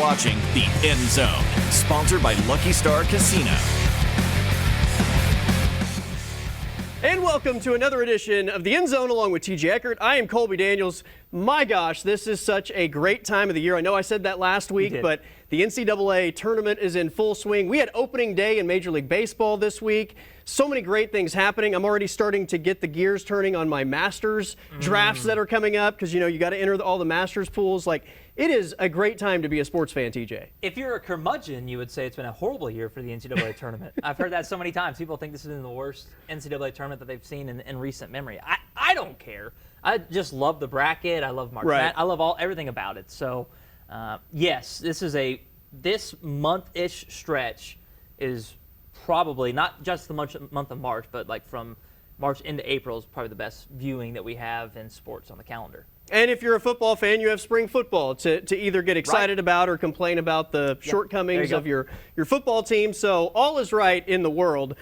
watching The End Zone, sponsored by Lucky Star Casino. And welcome to another edition of The End Zone along with TJ Eckert. I am Colby Daniels. My gosh, this is such a great time of the year. I know I said that last week, but the NCAA tournament is in full swing. We had opening day in Major League Baseball this week. So many great things happening. I'm already starting to get the gears turning on my Masters drafts that are coming up because, you know, you got to enter all the Masters pools. Like, it is a great time to be a sports fan, TJ. If you're a curmudgeon, you would say it's been a horrible year for the NCAA tournament. I've heard that so many times. People think this is the worst NCAA tournament that they've seen in recent memory. I don't care. I just love the bracket. I love March Madness. I love everything about it. So, yes, this month-ish stretch is probably not just the month of March, but like from March into April is probably the best viewing that we have in sports on the calendar. And if you're a football fan, you have spring football to either get excited about or complain about the shortcomings of your football team. So all is right in the world.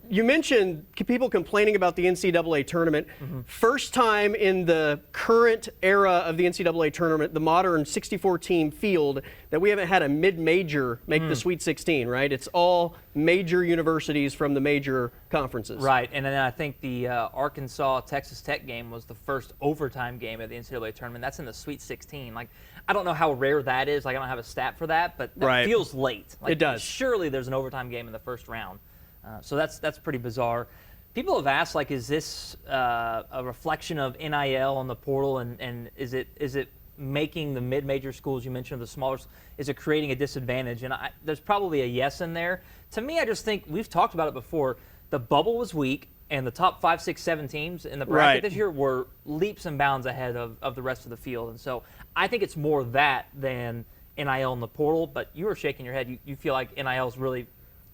You mentioned people complaining about the NCAA tournament. First time in the current era of the NCAA tournament, the modern 64-team field, that we haven't had a mid-major make the Sweet 16, right? It's all major universities from the major conferences. Right, and then I think the Arkansas-Texas Tech game was the first overtime game of the NCAA tournament. That's in the Sweet 16. Like, I don't know how rare that is. Like, I don't have a stat for that, but that feels late. Like, it does. Surely there's an overtime game in the first round. So that's pretty bizarre. People have asked, like, is this a reflection of NIL on the portal, and is it making the mid-major schools you mentioned, the smaller, is it creating a disadvantage? And there's probably a yes in there. To me, I just think we've talked about it before. The bubble was weak, and the top 5, 6, 7 teams in the bracket this year were leaps and bounds ahead of the rest of the field. And so I think it's more that than NIL in the portal. But you were shaking your head. You feel like NIL's really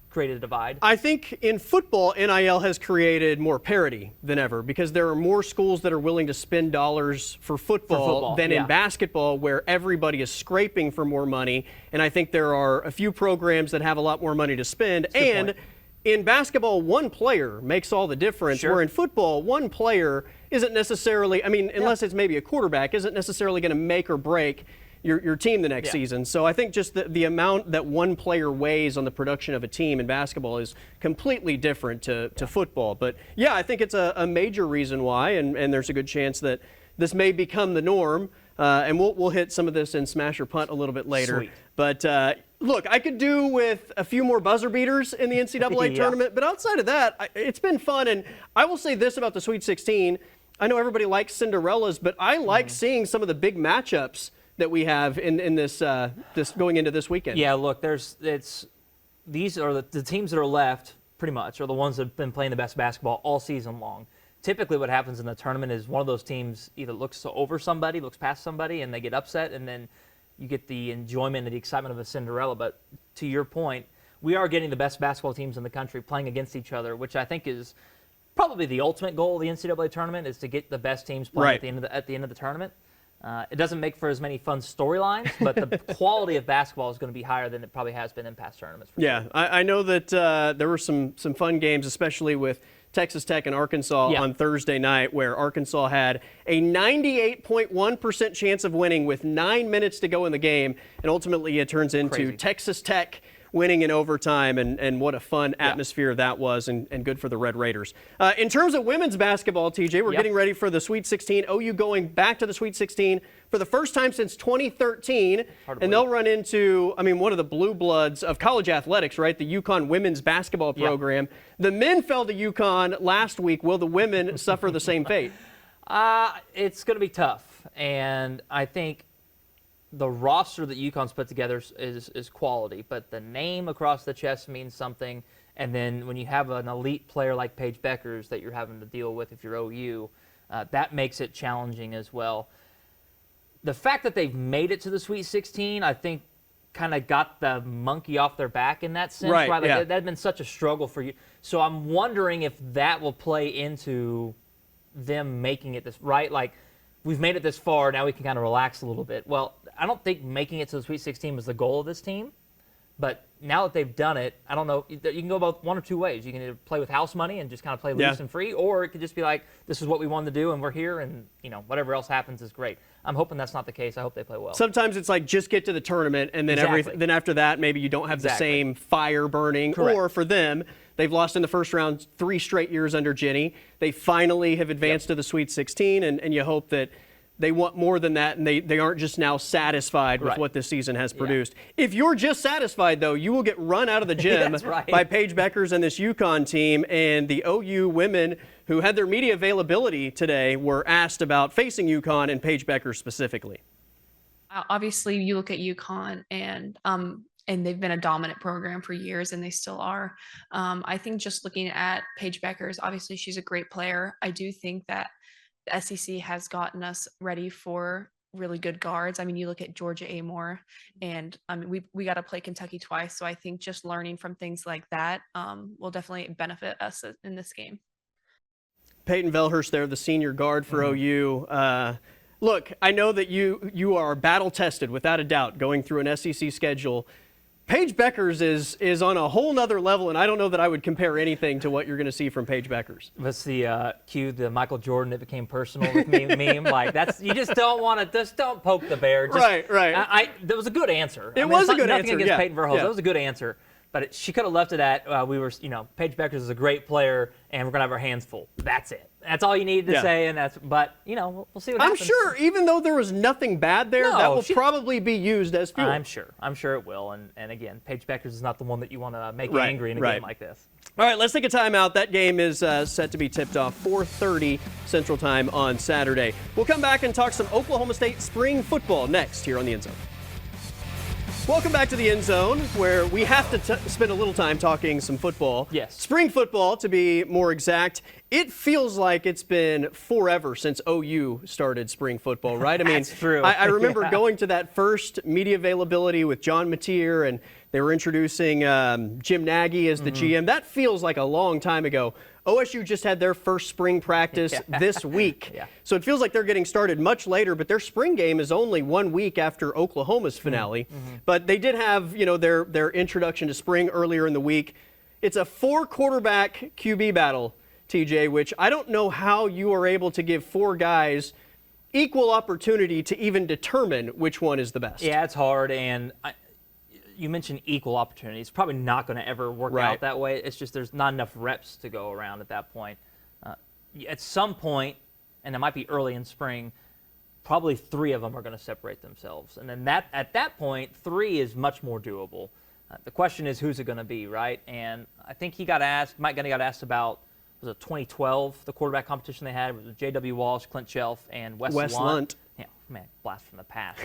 created a divide? I think in football, NIL has created more parity than ever because there are more schools that are willing to spend dollars for football than in basketball, where everybody is scraping for more money. And I think there are a few programs that have a lot more money to spend. And in basketball, one player makes all the difference, where in football, one player isn't necessarily, I mean, unless it's maybe a quarterback, isn't necessarily going to make or break your team the next season. So I think just the amount that one player weighs on the production of a team in basketball is completely different to football. But yeah, I think it's a major reason why, and there's a good chance that this may become the norm. And we'll hit some of this in Smash or Punt a little bit later. Sweet. But look, I could do with a few more buzzer beaters in the NCAA tournament, but outside of that, it's been fun. And I will say this about the Sweet 16. I know everybody likes Cinderellas, but I like seeing some of the big matchups that we have in this going into this weekend. Yeah, look, these are the teams that are left, pretty much, are the ones that have been playing the best basketball all season long. Typically what happens in the tournament is one of those teams either looks over somebody, looks past somebody, and they get upset, and then you get the enjoyment and the excitement of a Cinderella. But to your point, we are getting the best basketball teams in the country playing against each other, which I think is probably the ultimate goal of the NCAA tournament, is to get the best teams playing at the end of the tournament. It doesn't make for as many fun storylines, but the quality of basketball is going to be higher than it probably has been in past tournaments. Sure. I know that there were some fun games, especially with Texas Tech and Arkansas on Thursday night, where Arkansas had a 98.1% chance of winning with 9 minutes to go in the game, and ultimately it turns into Texas Tech winning in overtime, and what a fun atmosphere that was, and good for the Red Raiders. In terms of women's basketball, TJ, we're getting ready for the Sweet 16. OU going back to the Sweet 16 for the first time since 2013, and they'll run into, one of the blue bloods of college athletics, right? The UConn women's basketball program. The men fell to UConn last week. Will the women suffer the same fate? It's going to be tough, and I think the roster that UConn's put together is quality, but the name across the chest means something. And then when you have an elite player like Paige Beckers that you're having to deal with if you're OU, that makes it challenging as well. The fact that they've made it to the Sweet 16, I think, kind of got the monkey off their back in that sense. Right? Like that had been such a struggle for you. So I'm wondering if that will play into them making it this, right? Like, we've made it this far, now we can kind of relax a little bit. Well, I don't think making it to the Sweet 16 was the goal of this team. But now that they've done it, I don't know. You can go about one or two ways. You can either play with house money and just kind of play loose and free, or it could just be like, this is what we wanted to do, and we're here, and whatever else happens is great. I'm hoping that's not the case. I hope they play well. Sometimes it's like just get to the tournament, and then then after that, maybe you don't have the same fire burning. Correct. Or for them, they've lost in the first round 3 straight years under Ginny. They finally have advanced to the Sweet 16, and you hope that they want more than that, and they aren't just now satisfied with what this season has produced. If you're just satisfied, though, you will get run out of the gym by Paige Beckers and this UConn team. And the OU women who had their media availability today were asked about facing UConn and Paige Beckers specifically. Obviously, you look at UConn and they've been a dominant program for years, and they still are. I think just looking at Paige Beckers, obviously she's a great player. I do think that the SEC has gotten us ready for really good guards. I mean, you look at Georgia Amore, and we got to play Kentucky twice. So I think just learning from things like that will definitely benefit us in this game. Peyton Velhurst there, the senior guard for OU. Look, I know that you are battle tested without a doubt going through an SEC schedule. Paige Beckers is on a whole nother level, and I don't know that I would compare anything to what you're going to see from Paige Beckers. That's the the Michael Jordan, it became personal with me meme. Like, that's, you just don't want to, just don't poke the bear. Just, right. That was a good answer. It was a good answer. Nothing against Peyton Verhulst. That was a good answer. But she could have left it at, Paige Beckers is a great player, and we're going to have our hands full. That's it. That's all you need to say, and but we'll see what happens. I'm sure, even though there was nothing bad there, that will probably be used as fuel. I'm sure it will. And again, Paige Beckers is not the one that you want to make angry in a game like this. All right, let's take a timeout. That game is set to be tipped off 4:30 Central Time on Saturday. We'll come back and talk some Oklahoma State spring football next here on the End Zone. Welcome back to the End Zone, where we have to spend a little time talking some football. Yes. Spring football, to be more exact. It feels like it's been forever since OU started spring football, right? I mean, that's true. I remember going to that first media availability with John Mateer, and they were introducing Jim Nagy as the GM. That feels like a long time ago. OSU just had their first spring practice this week. So it feels like they're getting started much later, but their spring game is only 1 week after Oklahoma's finale. But they did have, their introduction to spring earlier in the week. It's a 4-quarterback QB battle, TJ, which I don't know how you are able to give 4 guys equal opportunity to even determine which one is the best. Yeah, it's hard, and you mentioned equal opportunity. It's probably not going to ever work out that way. It's just there's not enough reps to go around at that point. At some point, and it might be early in spring, probably 3 of them are going to separate themselves. And then at that point, 3 is much more doable. The question is, who's it going to be, right? And I think Mike Gundy got asked about, was it 2012, the quarterback competition they had? It was J.W. Walsh, Clint Shelf, and Wes Lunt. Yeah, man, blast from the past.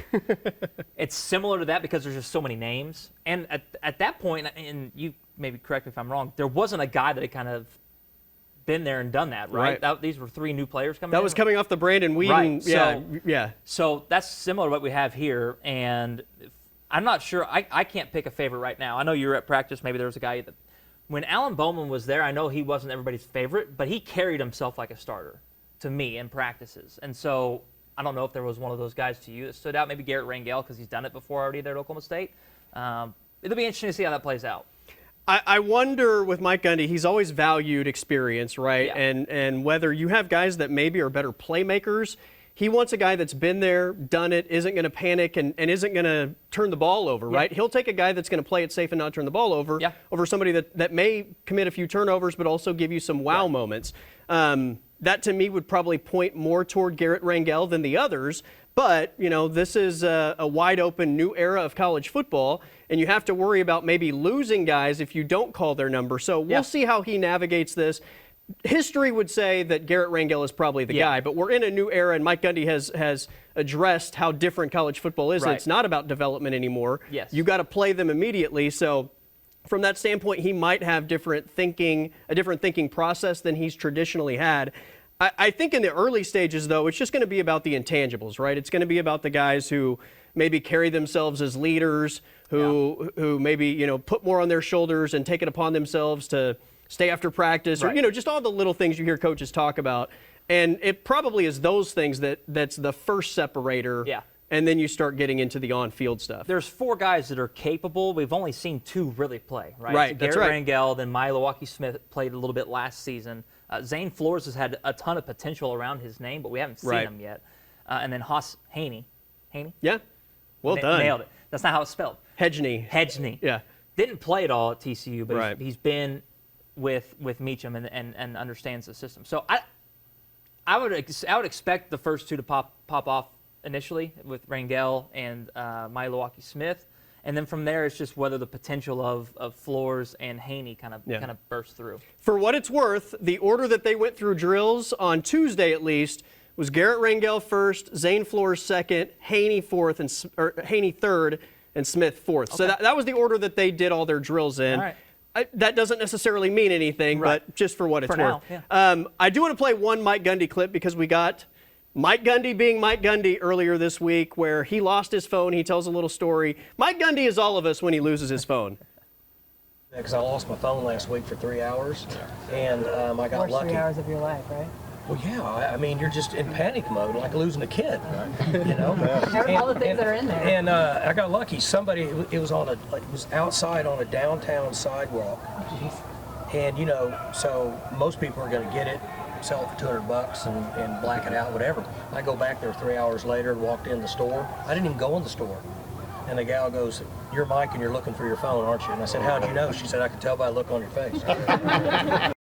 It's similar to that because there's just so many names. And at that point, and you maybe correct me if I'm wrong, there wasn't a guy that had kind of been there and done that, right? These were 3 new players coming in. That was coming off the Brandon Whedon. Right. So that's similar to what we have here. And I'm not sure. I can't pick a favorite right now. I know you were at practice. Maybe there was a guy that, when Alan Bowman was there, I know he wasn't everybody's favorite, but he carried himself like a starter to me in practices. And so I don't know if there was one of those guys to you that stood out. Maybe Garrett Rangel, because he's done it before already there at Oklahoma State. It'll be interesting to see how that plays out. I wonder with Mike Gundy, he's always valued experience, right? Yeah. And whether you have guys that maybe are better playmakers, he wants a guy that's been there, done it, isn't going to panic, and isn't going to turn the ball over, right? He'll take a guy that's going to play it safe and not turn the ball over over somebody that may commit a few turnovers but also give you some wow moments. That, to me, would probably point more toward Garrett Rangel than the others. But, this is a wide-open new era of college football, and you have to worry about maybe losing guys if you don't call their number. So we'll see how he navigates this. History would say that Garrett Rangel is probably the guy, but we're in a new era, and Mike Gundy has addressed how different college football is. And it's not about development anymore. You got to play them immediately. So from that standpoint, he might have a different thinking process than he's traditionally had. I think in the early stages, though, it's just going to be about the intangibles, right? It's going to be about the guys who maybe carry themselves as leaders, who maybe, put more on their shoulders and take it upon themselves to stay after practice, or, just all the little things you hear coaches talk about. And it probably is those things that's the first separator and then you start getting into the on-field stuff. There's 4 guys that are capable. We've only seen 2 really play, right? Right, so that's Garrett right. Rangel, then Milwaukee Smith played a little bit last season. Zane Flores has had a ton of potential around his name, but we haven't seen him yet. And then Haas Haney. Haney? Yeah. Well done. Nailed it. That's not how it's spelled. Hedgney. Yeah. Didn't play at all at TCU, but Right. he's been with Meacham and understands the system. So I would expect the first 2 to pop off initially with Rangel and Milwaukee Smith, and then from there it's just whether the potential of Flores and Haney kind of burst through. For what it's worth, the order that they went through drills on Tuesday at least was Garrett Rangel first, Zane Flores second, Haney Haney third, and Smith fourth. Okay. So that was the order that they did all their drills in. All right. That doesn't necessarily mean anything, right. but just for what it's worth. Now, yeah. I do want to play one Mike Gundy clip because we got Mike Gundy being Mike Gundy earlier this week where he lost his phone. He tells a little story. Mike Gundy is all of us when he loses his phone. Because I lost my phone last week for 3 hours, and I got Worst lucky. 3 hours of your life, right? Well, yeah. I mean, you're just in panic mode, like losing a kid. You know. All the things that are in there. And I got lucky. Somebody, it was outside on a downtown sidewalk. And you know, so most people are going to get it, sell it for $200 and black it out, whatever. I go back there 3 hours later and walked in the store. I didn't even go in the store. And the gal goes, "You're Mike and you're looking for your phone, aren't you?" And I said, "How'd you know?" She said, "I could tell by the look on your face."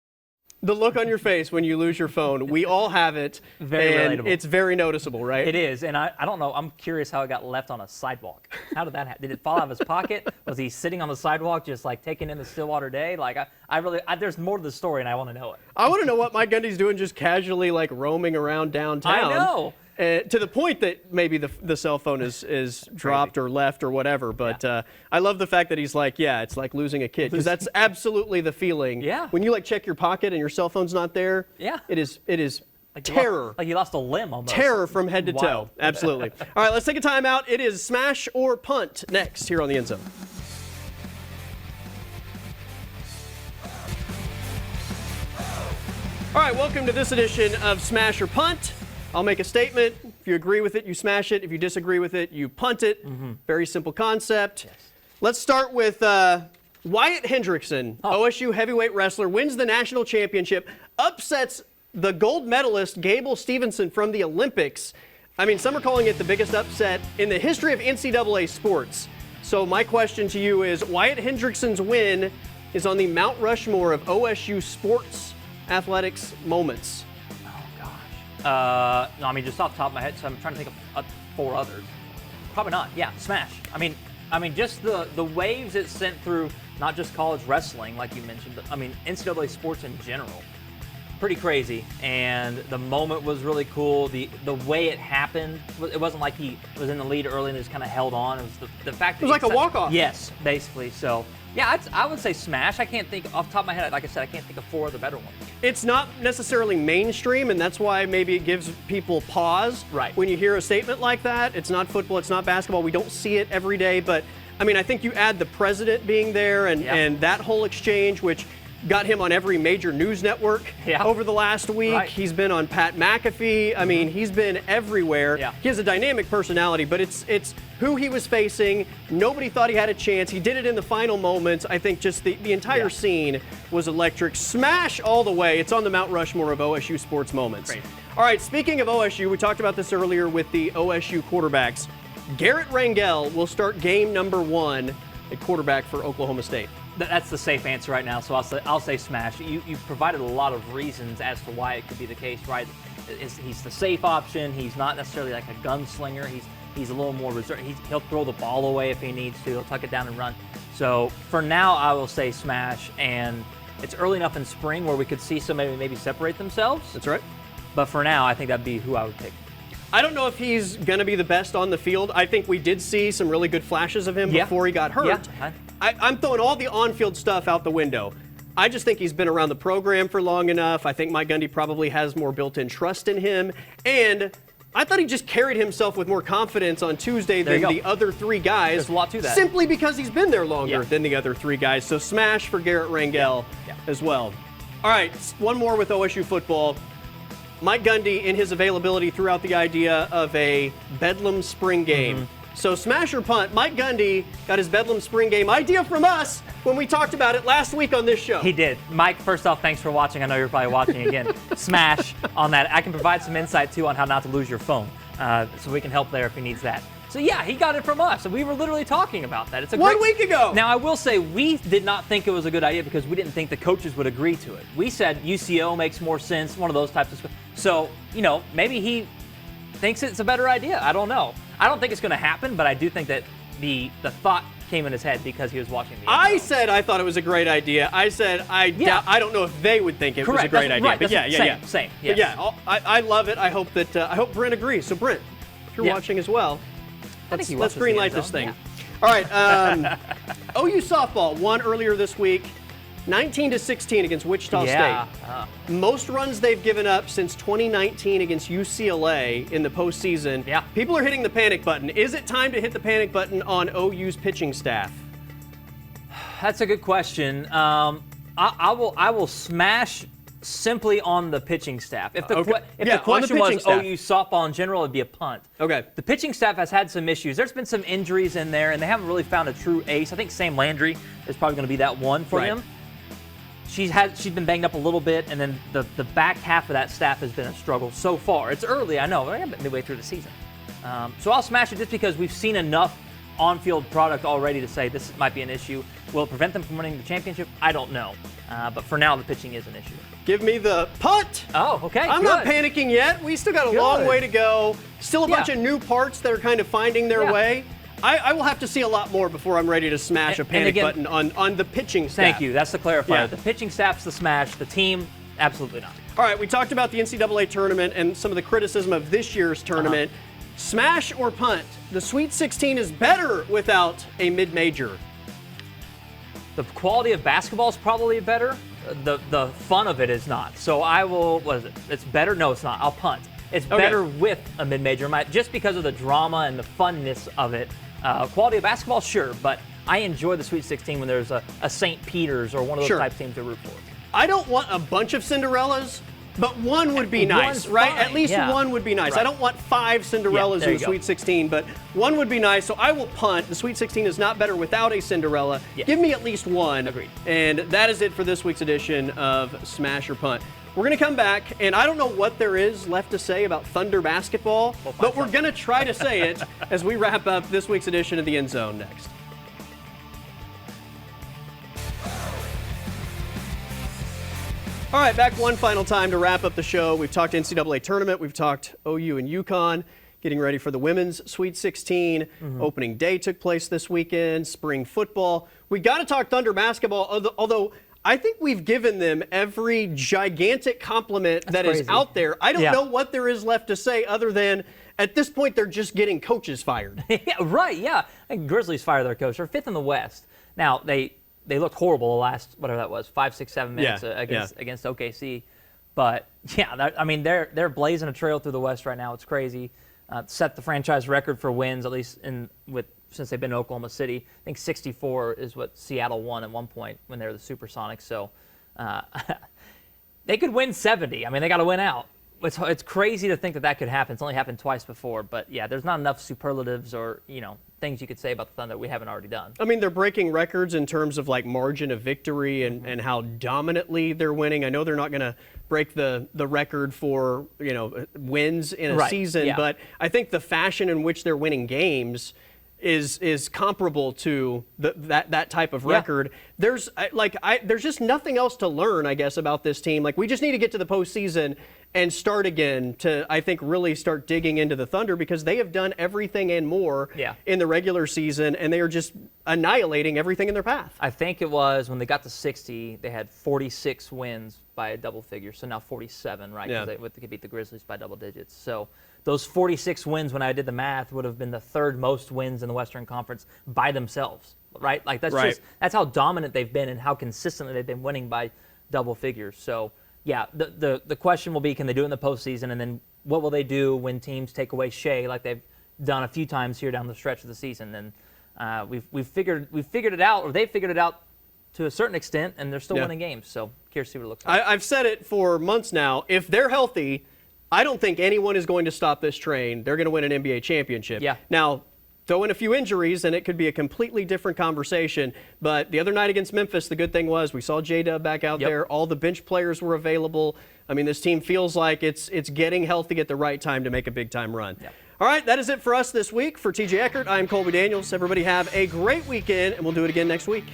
The look on your face when you lose your phone, we all have it. Very and relatable. It's very noticeable, right? It is, and I don't know. I'm curious how it got left on a sidewalk. How did that happen? Did it fall out of his pocket? Was he sitting on the sidewalk just like taking in the Stillwater day? Like I really, there's more to the story, and I want to know it. I want to know what Mike Gundy's doing just casually like roaming around downtown. I know. To the point that maybe the cell phone is dropped or left or whatever. But I love the fact that he's like, yeah, it's like losing a kid. Because that's absolutely the feeling. Yeah. When you like check your pocket and your cell phone's not there. Yeah. It is Like terror. Like you lost a limb almost. Terror from head to Wild. toe. Absolutely. All right, let's take a timeout. It is smash or punt next here on the End Zone. All right, welcome to this edition of Smash or Punt. I'll make a statement. If you agree with it, you smash it. If you disagree with it, you punt it. Very simple concept. Yes. Let's start with Wyatt Hendrickson, OSU heavyweight wrestler, wins the national championship, upsets the gold medalist Gable Stevenson from the Olympics. I mean, some are calling it the biggest upset in the history of NCAA sports. So my question to you is, Wyatt Hendrickson's win is on the Mount Rushmore of OSU sports athletics moments. No, I mean, just off the top of my head, so I'm trying to think of 4 others. Probably not. Yeah, smash. I mean, just the waves it sent through, not just college wrestling, like you mentioned, but I mean, NCAA sports in general. Pretty crazy, and the moment was really cool. The way it happened, it wasn't like he was in the lead early and just kind of held on. It was the fact that it was like a walk-off. Yes, basically. So yeah, I would say smash. I can't think off the top of my head. Like I said, I can't think of 4 other better ones. It's not necessarily mainstream, and that's why maybe it gives people pause. Right. When you hear a statement like that. It's not football, it's not basketball. We don't see it every day, but I mean, I think you add the president being there and that whole exchange, which got him on every major news network over the last week. Right. He's been on Pat McAfee. I mean, he's been everywhere. Yeah. He has a dynamic personality, but it's who he was facing. Nobody thought he had a chance. He did it in the final moments. I think just the entire scene was electric. Smash all the way. It's on the Mount Rushmore of OSU sports moments. Great. All right, speaking of OSU, we talked about this earlier with the OSU quarterbacks. Garrett Rangel will start game number 1 at quarterback for Oklahoma State. That's the safe answer right now, so I'll say smash. You provided a lot of reasons as to why it could be the case, right? He's the safe option. He's not necessarily like a gunslinger. He's a little more reserved. He'll throw the ball away if he needs to. He'll tuck it down and run. So for now, I will say smash. And it's early enough in spring where we could see somebody maybe separate themselves. That's right. But for now, I think that'd be who I would pick. I don't know if he's going to be the best on the field. I think we did see some really good flashes of him before he got hurt. Yeah. I'm throwing all the on-field stuff out the window. I just think he's been around the program for long enough. I think Mike Gundy probably has more built-in trust in him. And I thought he just carried himself with more confidence on Tuesday than the other 3 guys. There's a lot to that. Simply because he's been there longer than the other 3 guys. So smash for Garrett Rangel as well. All right, one more with OSU football. Mike Gundy in his availability threw out the idea of a Bedlam spring game. So smash or punt, Mike Gundy got his Bedlam spring game idea from us when we talked about it last week on this show. He did. Mike, first off, thanks for watching. I know you're probably watching again. Smash on that. I can provide some insight, too, on how not to lose your phone. So we can help there if he needs that. So, yeah, he got it from us, and we were literally talking about that. It's a 1 week ago. Now, I will say we did not think it was a good idea because we didn't think the coaches would agree to it. We said UCO makes more sense, one of those types of stuff. So, maybe he thinks it's a better idea. I don't know. I don't think it's going to happen, but I do think that the thought came in his head because he was watching the NFL. I said I thought it was a great idea. I said I don't know if they would think it was a great idea. Right. But Same. Yes. But yeah, I love it. I hope Brent agrees. So Brent, if you're watching as well, let's green light this thing. Yeah. All right. OU softball won earlier this week, 19-16 against Wichita State. Most runs they've given up since 2019 against UCLA in the postseason. Yeah. People are hitting the panic button. Is it time to hit the panic button on OU's pitching staff? That's a good question. I will smash simply on the pitching staff. If the question was OU softball in general, it'd be a punt. Okay. The pitching staff has had some issues. There's been some injuries in there, and they haven't really found a true ace. I think Sam Landry is probably going to be that one for them. She's been banged up a little bit, and then the back half of that staff has been a struggle so far. It's early, I know, but we're midway through the season. So I'll smash it just because we've seen enough on-field product already to say this might be an issue. Will it prevent them from winning the championship? I don't know. But for now, the pitching is an issue. Give me the punt. Oh, okay. I'm not panicking yet. We still got a long way to go. Still a bunch of new parts that are kind of finding their way. I will have to see a lot more before I'm ready to smash a panic button on the pitching staff. Thank you. That's the clarifier. Yeah. The pitching staff's the smash. The team, absolutely not. All right, we talked about the NCAA tournament and some of the criticism of this year's tournament. Smash or punt? The Sweet 16 is better without a mid-major. The quality of basketball is probably better. The fun of it is not. So I will, what is it? It's better? No, it's not. I'll punt. It's better with a mid-major, just because of the drama and the funness of it. Quality of basketball, sure, but I enjoy the Sweet 16 when there's a St. Peter's or one of those type teams to root for. I don't want a bunch of Cinderellas, but one would be nice, right? At least one would be nice. Right. I don't want 5 Cinderellas in the Sweet 16, but one would be nice. So I will punt. The Sweet 16 is not better without a Cinderella. Yes. Give me at least one. Agreed. And that is it for this week's edition of Smash or Punt. We're going to come back, and I don't know what there is left to say about Thunder basketball, but we're going to try to say it as we wrap up this week's edition of The End Zone next. All right, back one final time to wrap up the show. We've talked NCAA tournament. We've talked OU and UConn, getting ready for the women's Sweet 16. Opening day took place this weekend, spring football. We got to talk Thunder basketball, although I think we've given them every gigantic compliment that is out there. I don't know what there is left to say other than at this point they're just getting coaches fired. I think Grizzlies fired their coach. They're 5th in the West. Now, they looked horrible the last, whatever that was, 5, 6, 7 minutes against OKC. But, they're blazing a trail through the West right now. It's crazy. Set the franchise record for wins, at least since they've been in Oklahoma City. I think 64 is what Seattle won at one point when they were the Supersonics. So they could win 70. They got to win out. It's crazy to think that could happen. It's only happened twice before. But, there's not enough superlatives or, things you could say about the Thunder we haven't already done. They're breaking records in terms of margin of victory and how dominantly they're winning. I know they're not going to break the record for wins in a season, but I think the fashion in which they're winning games is comparable to that type of record. There's just nothing else to learn, I guess, about this team. We just need to get to the postseason and start again to, I think, really start digging into the Thunder because they have done everything and more in the regular season, and they are just annihilating everything in their path. I think it was when they got to 60, they had 46 wins by a double figure, so now 47, right? Because they could beat the Grizzlies by double digits. So those 46 wins, when I did the math, would have been the 3rd most wins in the Western Conference by themselves, right? That's how dominant they've been and how consistently they've been winning by double figures. So, the question will be, can they do it in the postseason? And then what will they do when teams take away Shea like they've done a few times here down the stretch of the season? And we've figured it out, or they've figured it out to a certain extent, and they're still winning games. So curious to see what it looks like. I've said it for months now. If they're healthy, I don't think anyone is going to stop this train. They're going to win an NBA championship. Yeah. Now, throw in a few injuries, and it could be a completely different conversation. But the other night against Memphis, the good thing was we saw J-Dub back out there. All the bench players were available. I mean, this team feels like it's getting healthy at the right time to make a big-time run. Yep. All right, that is it for us this week. For TJ Eckert, I'm Colby Daniels. Everybody have a great weekend, and we'll do it again next week.